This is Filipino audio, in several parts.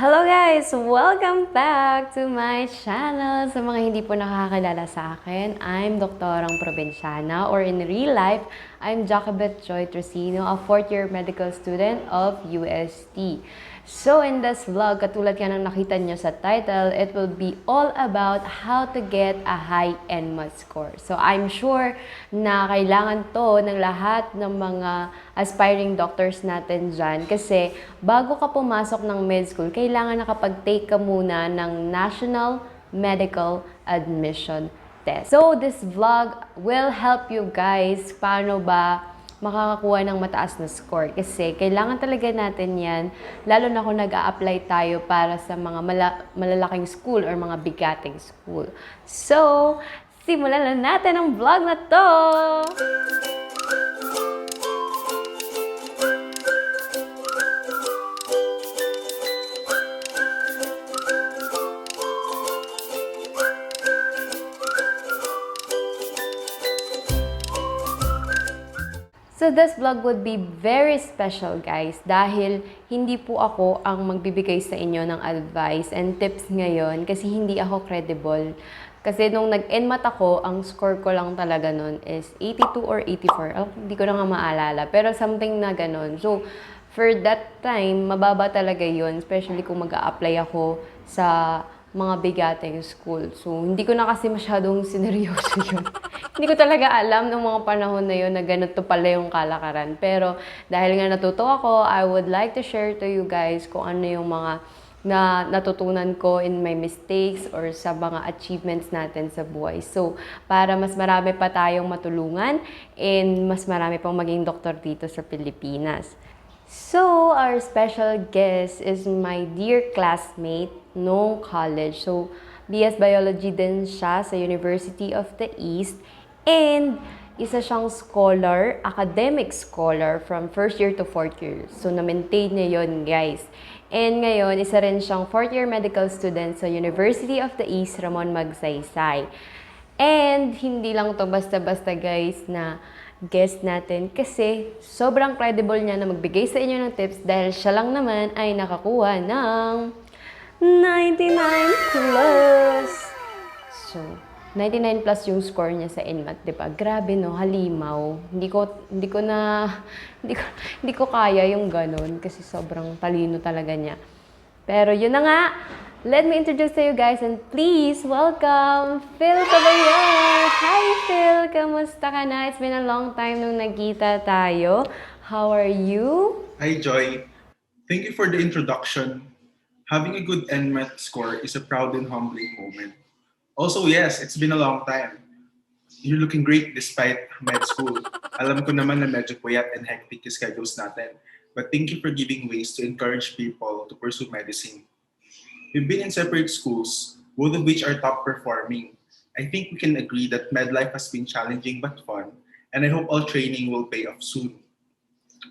Hello guys! Welcome back to my channel! Sa mga hindi po nakakakilala sa akin, I'm Doktorang Probinsyana, or in real life, I'm Jacobet Joy Trocino, a 4th-year medical student of UST. So in this vlog, katulad ka ng nakita nyo sa title, it will be all about how to get a high NMAT score. So I'm sure na kailangan to ng lahat ng mga aspiring doctors natin dyan kasi bago ka pumasok ng med school, kailangan nakapag-take ka muna ng National Medical Admission Test. So this vlog will help you guys paano ba makakakuha ng mataas na score. Kasi kailangan talaga natin yan, lalo na kung nag-a-apply tayo para sa mga malalaking school or mga bigating school. So, simulan na natin ang vlog na to! So this vlog would be very special guys dahil hindi po ako ang magbibigay sa inyo ng advice and tips ngayon kasi hindi ako credible. Kasi nung nag-NMAT ako, ang score ko lang talaga nun is 82 or 84. Oh, hindi ko na nga maalala. Pero something na ganun. So, for that time, mababa talaga yun. Especially kung mag-a-apply ako sa mga bigating school. So, hindi ko na kasi masyadong sineryoso yun. Hindi ko talaga alam ng mga panahon na yun na ganito pala yung kalakaran. Pero dahil nga natuto ako, I would like to share to you guys kung ano yung mga na natutunan ko in my mistakes or sa mga achievements natin sa buhay. So, para mas marami pa tayong matulungan and mas marami pang maging doktor dito sa Pilipinas. So, our special guest is my dear classmate noong college. So, BS Biology din siya sa University of the East. And isa siyang scholar, academic scholar from first year to 4th year. So, na-maintain niya yun, guys. And ngayon, isa rin siyang 4th year medical student sa University of the East, Ramon Magsaysay. And hindi lang to basta-basta, guys, na guest natin kasi sobrang credible niya na magbigay sa inyo ng tips dahil siya lang naman ay nakakuha ng 99 plus. So, 99 plus yung score niya sa NMAT, 'di ba? Grabe no, halimaw. Hindi ko kaya yung ganun kasi sobrang talino talaga niya. Pero yun na nga, let me introduce to you guys and please welcome Fhil Caballar! Hi Phil! Kamusta ka na? It's been a long time nung nagkita tayo. How are you? Hi, Joy. Thank you for the introduction. Having a good NMAT score is a proud and humbling moment. Also, yes, it's been a long time. You're looking great despite med school. Alam ko naman na medyo puyat and hectic yung schedules natin. But thank you for giving ways to encourage people to pursue medicine. We've been in separate schools, both of which are top performing. I think we can agree that med life has been challenging but fun, and I hope all training will pay off soon.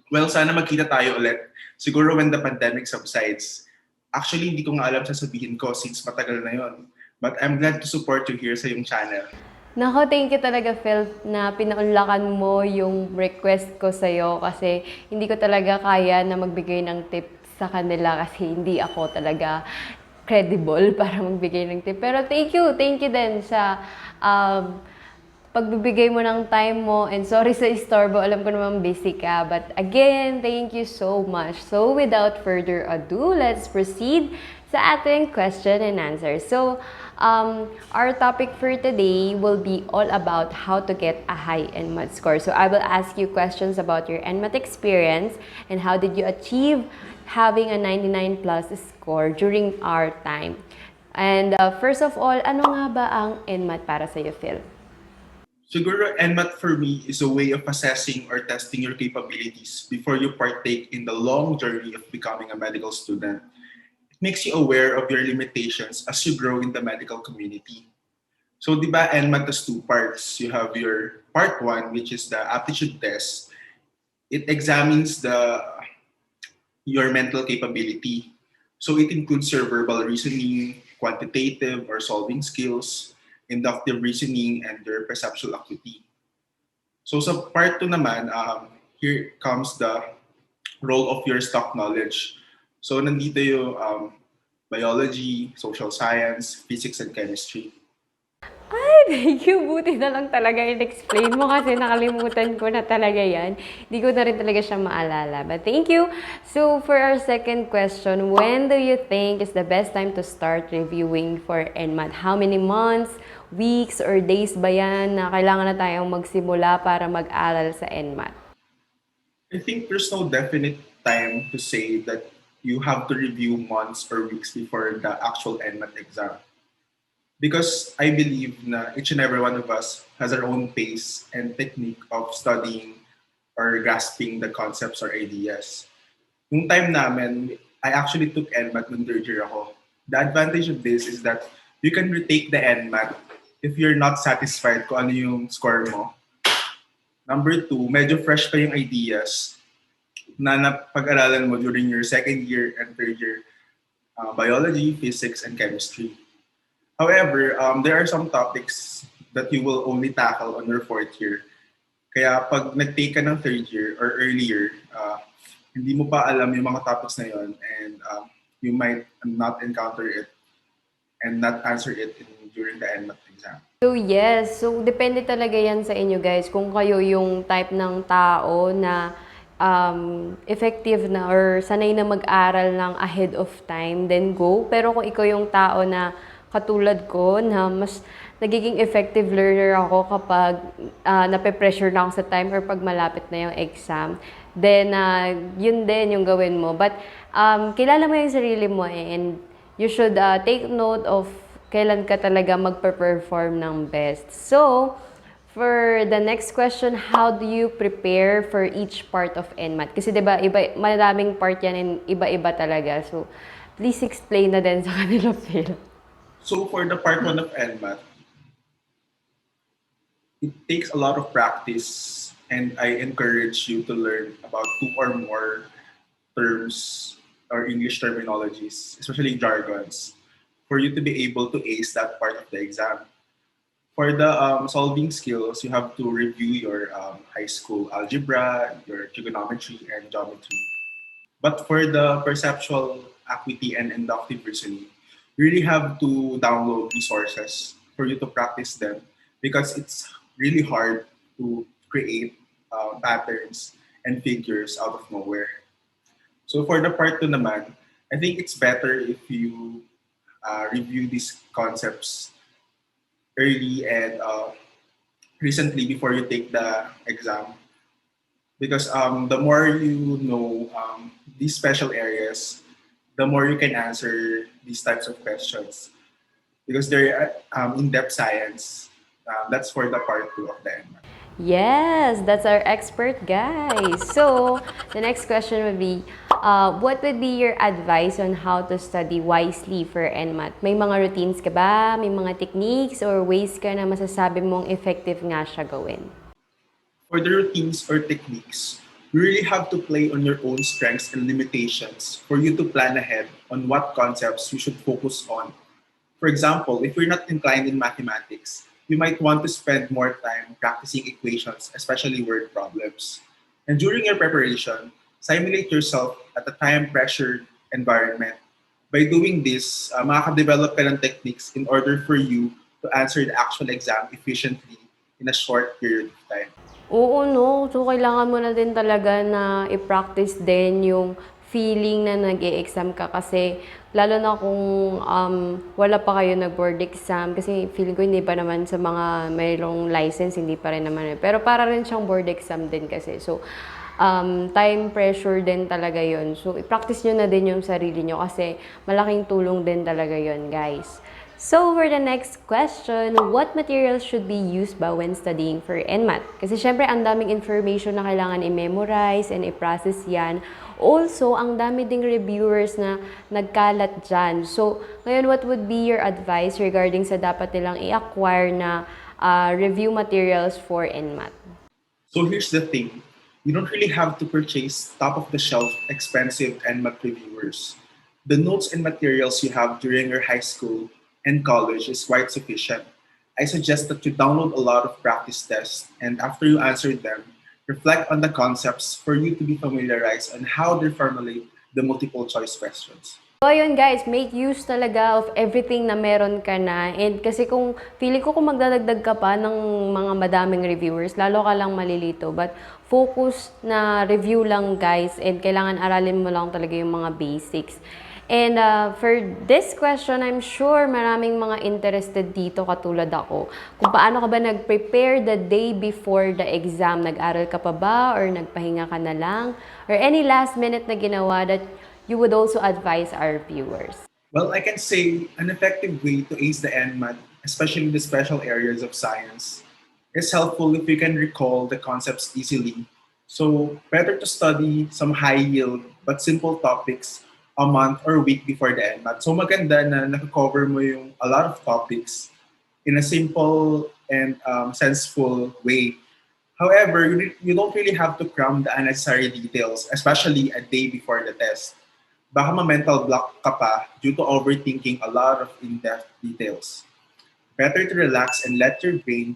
Well, sana magkita tayo ulit. Siguro when the pandemic subsides. Actually, hindi ko nga alam sasabihin ko since matagal na yon. But I'm glad to support you here sa yung channel. Nako, thank you talaga Phil na pinaunlakan mo yung request ko sa'yo kasi hindi ko talaga kaya na magbigay ng tips sa kanila kasi hindi ako talaga credible para magbigay ng tip. Pero thank you din sa pagbibigay mo ng time mo and sorry sa istorbo, alam ko naman busy ka. But again, thank you so much. So without further ado, let's proceed sa ating question and answer. So, our topic for today will be all about how to get a high NMAT score. So I will ask you questions about your NMAT experience and how did you achieve having a 99 plus score during our time. And first of all, ano nga ba ang NMAT para sa iyo, Phil? Siguro NMAT for me is a way of assessing or testing your capabilities before you partake in the long journey of becoming a medical student. It makes you aware of your limitations as you grow in the medical community. So, di ba, NMAT has two parts. You have your part one, which is the aptitude test. It examines your mental capability. So, it includes your verbal reasoning, quantitative or solving skills, inductive reasoning, and your perceptual acuity. So, sa part 2 naman, here comes the role of your stock knowledge. So, nandito yung biology, social science, physics, and chemistry. Ay, thank you. Buti na lang talaga in-explain mo kasi nakalimutan ko na talaga yan. Hindi ko na rin talaga siya maalala. But thank you. So, for our second question, when do you think is the best time to start reviewing for NMAT? How many months, weeks, or days ba yan na kailangan na tayong magsimula para mag-aral sa NMAT? I think there's no definite time to say that you have to review months or weeks before the actual NMAT exam. Because I believe na each and every one of us has our own pace and technique of studying or grasping the concepts or ideas. Yung time namin, I actually took NMAT nung third year ako. The advantage of this is that you can retake the NMAT if you're not satisfied kung ano yung score mo. Number two, medyo fresh pa yung ideas na napag-aralan mo during your second year and third year biology, physics, and chemistry. However, there are some topics that you will only tackle on your fourth year. Kaya pag nag-take ka ng third year or earlier, hindi mo pa alam yung mga topics na yon and you might not encounter it and not answer it during the NMAT exam. So yes, so depende talaga yan sa inyo guys. Kung kayo yung type ng tao na effective na or sanay na mag-aral ng ahead of time, then go. Pero kung ikaw yung tao na katulad ko na mas nagiging effective learner ako kapag nape-pressure na ako sa time or pag malapit na yung exam, then yun din yung gawin mo. But kilala mo yung sarili mo and you should take note of kailan ka talaga magpe-perform ng best. So, for the next question, how do you prepare for each part of NMAT? Kasi 'di ba, maraming part yan and iba-iba talaga. So, please explain na din sa kanila, Phil. So for the part 1 of NMAT, it takes a lot of practice and I encourage you to learn about two or more terms or English terminologies, especially jargons, for you to be able to ace that part of the exam. For the solving skills, you have to review your high school algebra, your trigonometry, and geometry. But for the perceptual acuity and inductive reasoning, you really have to download resources for you to practice them because it's really hard to create patterns and figures out of nowhere. So for the part 2 naman, I think it's better if you review these concepts early and recently before you take the exam. Because the more you know these special areas, the more you can answer these types of questions. Because they're in-depth science. That's for the part 2 of the NMAT. Yes, that's our expert, guys. So, the next question would be, what would be your advice on how to study wisely for NMAT? May mga routines ka ba? May mga techniques or ways ka na masasabi mong effective nga siya gawin? For the routines or techniques, you really have to play on your own strengths and limitations for you to plan ahead on what concepts you should focus on. For example, if you're not inclined in mathematics, you might want to spend more time practicing equations, especially word problems. And during your preparation, simulate yourself at a time-pressured environment. By doing this, makaka-develop ka ng techniques in order for you to answer the actual exam efficiently in a short period of time. Oo, no. So, kailangan mo na din talaga na i-practice din yung feeling na nag-e-exam ka kasi lalo na kung wala pa kayo nag-board exam kasi feeling ko hindi pa naman sa mga mayroong license, hindi pa rin naman. Pero para rin siyang board exam din kasi. So, time pressure din talaga yon. So, i-practice nyo na din yung sarili nyo kasi malaking tulong din talaga yon, guys. So, for the next question, what materials should be used ba when studying for NMAT? Kasi syempre, ang daming information na kailangan i-memorize and i-process yan. Also, ang dami ding reviewers na nagkalat dyan. So, ngayon, what would be your advice regarding sa dapat nilang i-acquire na review materials for NMAT? So here's the thing. You don't really have to purchase top-of-the-shelf expensive NMAT reviewers. The notes and materials you have during your high school and college is quite sufficient. I suggest that you download a lot of practice tests and after you answer them, reflect on the concepts for you to be familiarized on how they formulate the multiple choice questions. So, ayun guys, make use talaga of everything na meron ka na. And kasi feeling ko kung magdadagdag ka pa ng mga madaming reviewers, lalo ka lang malilito. But focus na review lang guys, and kailangan aralin mo lang talaga yung mga basics. And for this question, I'm sure maraming mga interested dito katulad ako. Kung paano ka ba nag-prepare the day before the exam? Nag-aral ka pa ba or nagpahinga ka na lang? Or any last minute na ginawa that you would also advise our viewers? Well, I can say an effective way to ace the NMAT, especially the special areas of science, is helpful if you can recall the concepts easily. So, better to study some high yield but simple topics a month or week before the NMAT. So, maganda na nakakover mo yung a lot of topics in a simple and senseful way. However, you don't really have to cram the unnecessary details, especially a day before the test. Baka ma-mental block ka pa due to overthinking a lot of in-depth details. Better to relax and let your brain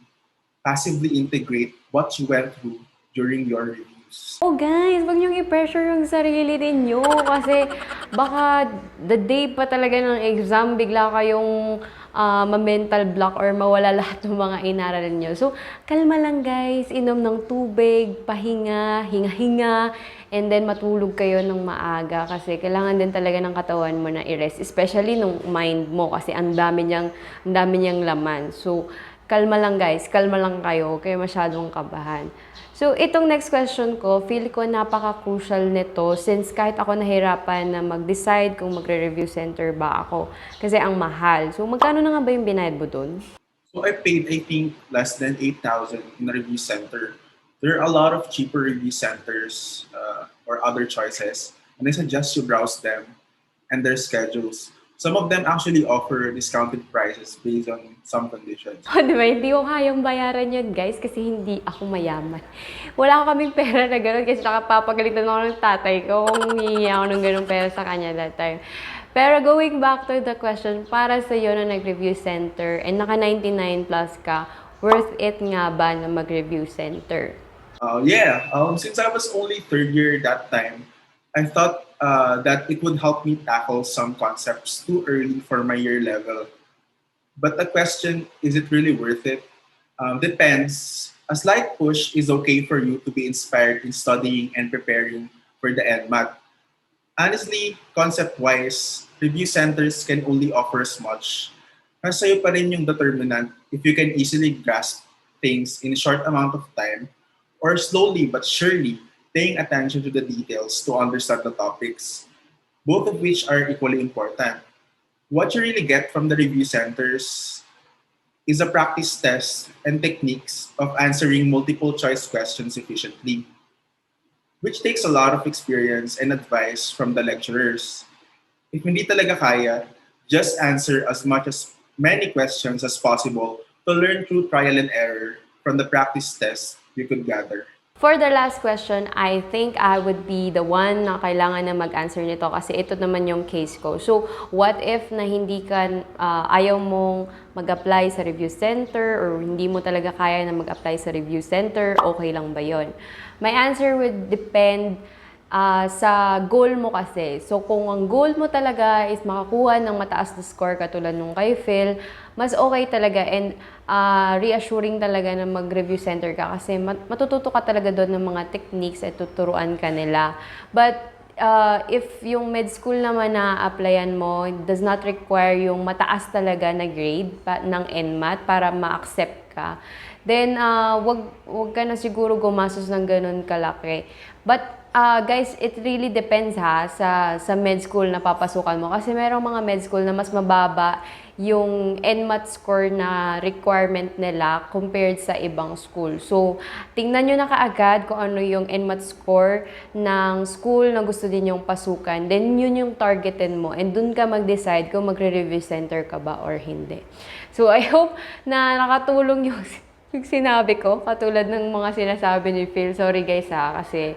passively integrate what you went through during your reviews. Oh guys, wag niyong i-pressure yung sarili ninyo kasi baka the day pa talaga ng exam, bigla kayong ma-mental block or mawala lahat ng mga inaralan niyo. So, kalma lang guys, inom ng tubig, pahinga, hinga-hinga, and then matulog kayo ng maaga kasi kailangan din talaga ng katawan mo na i-rest, especially nung mind mo kasi ang dami niyang laman. So, kalma lang guys, kalma lang kayo, huwag kayo masyadong kabahan. So, itong next question ko, feel ko napaka-crucial nito since kahit ako nahirapan na mag-decide kung magre-review center ba ako. Kasi ang mahal. So, magkano na nga ba yung binayad mo dun? So I paid, I think, less than 8,000 in a review center. There are a lot of cheaper review centers or other choices, and I suggest you browse them and their schedules. Some of them actually offer discounted prices based on some conditions. O, di ba? Hindi ko kayang bayaran yun, guys, kasi hindi ako mayaman. Wala kaming pera na gano'n kasi nakapapagalitan ako ng tatay ko kung hihingi ako ng gano'ng pera sa kanya that time. Pero going back to the question, para sa iyo na nag-review center and naka 99 plus ka, worth it nga ba na mag-review center? Since I was only third year that time, I thought that it would help me tackle some concepts too early for my year level. But the question, is it really worth it? Depends. A slight push is okay for you to be inspired in studying and preparing for the NMAT. Honestly, concept-wise, review centers can only offer as much. Nasa sa'yo pa rin yung determinant if you can easily grasp things in a short amount of time or slowly but surely paying attention to the details to understand the topics, both of which are equally important. What you really get from the review centers is a practice test and techniques of answering multiple choice questions efficiently, which takes a lot of experience and advice from the lecturers. If hindi talaga kaya, just answer as many questions as possible to learn through trial and error from the practice test you could gather. For the last question, I think I would be the one na kailangan na mag-answer nito kasi ito naman yung case ko. So, what if na hindi ka, ayaw mong mag-apply sa review center or hindi mo talaga kaya na mag-apply sa review center, okay lang ba yon? My answer would depend sa goal mo kasi. So, kung ang goal mo talaga is makakuha ng mataas na score katulad nung kay Phil, mas okay talaga and reassuring talaga na mag-review center ka kasi matututo ka talaga doon ng mga techniques at tuturuan ka nila. But if yung med school naman na applyan mo does not require yung mataas talaga na grade ng NMAT para ma-accept ka, then wag ka na siguro gumastos ng ganun kalaki. But guys, it really depends sa med school na papasukan mo. Kasi merong mga med school na mas mababa yung NMAT score na requirement nila compared sa ibang school. So, tingnan nyo na kaagad kung ano yung NMAT score ng school na gusto din yung pasukan. Then, yun yung targetin mo. And dun ka mag-decide kung magre-review center ka ba or hindi. So, I hope na nakatulong yung sinabi ko, katulad ng mga sinasabi ni Phil. Sorry guys kasi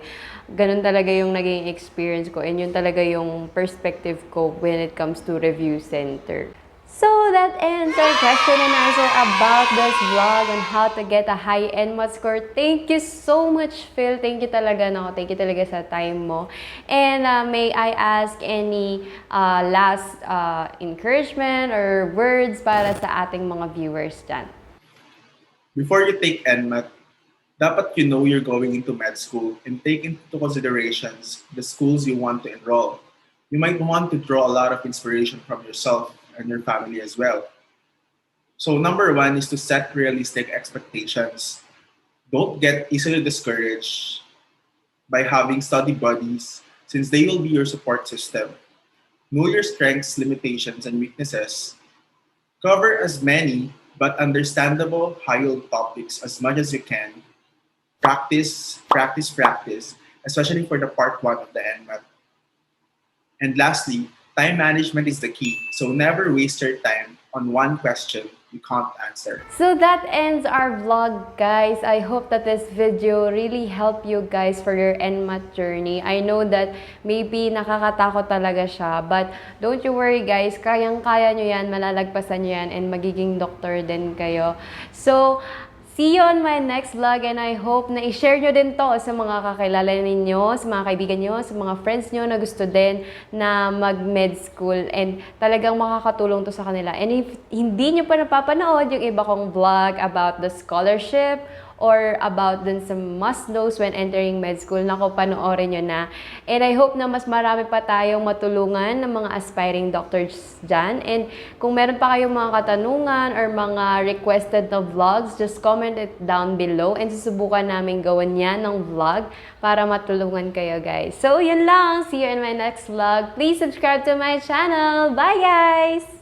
ganun talaga yung naging experience ko and yun talaga yung perspective ko when it comes to review center. So that ends our question and answer about this vlog on how to get a high NMAT score. Thank you so much, Phil. Thank you talaga, no? Thank you talaga sa time mo. And may I ask any last encouragement or words para sa ating mga viewers dyan? Before you take NMAT, dapat you know you're going into med school and take into considerations the schools you want to enroll. You might want to draw a lot of inspiration from yourself and your family as well. So number one is to set realistic expectations. Don't get easily discouraged by having study buddies since they will be your support system. Know your strengths, limitations, and weaknesses. Cover as many but understandable high-yield topics as much as you can. Practice, practice, practice, especially for the part one of the NMAT. And lastly, time management is the key. So never waste your time on one question you can't answer. So that ends our vlog, guys. I hope that this video really helped you guys for your NMAT journey. I know that maybe nakakatakot talaga siya, but don't you worry guys, kayang-kaya nyo yan, malalagpasan nyo yan, and magiging doctor din kayo. So, see you on my next vlog, and I hope na i-share nyo din to sa mga kakilala ninyo, sa mga kaibigan nyo, sa mga friends nyo na gusto din na mag-med school, and talagang makakatulong to sa kanila. And if hindi nyo pa napapanood yung iba kong vlog about the scholarship or about dun sa must-knows when entering med school, nako, panoorin nyo na. And I hope na mas marami pa tayong matulungan ng mga aspiring doctors dyan. And kung meron pa kayong mga katanungan or mga requested na vlogs, just comment it down below and susubukan namin gawin yan ng vlog para matulungan kayo, guys. So, yun lang. See you in my next vlog. Please subscribe to my channel. Bye, guys!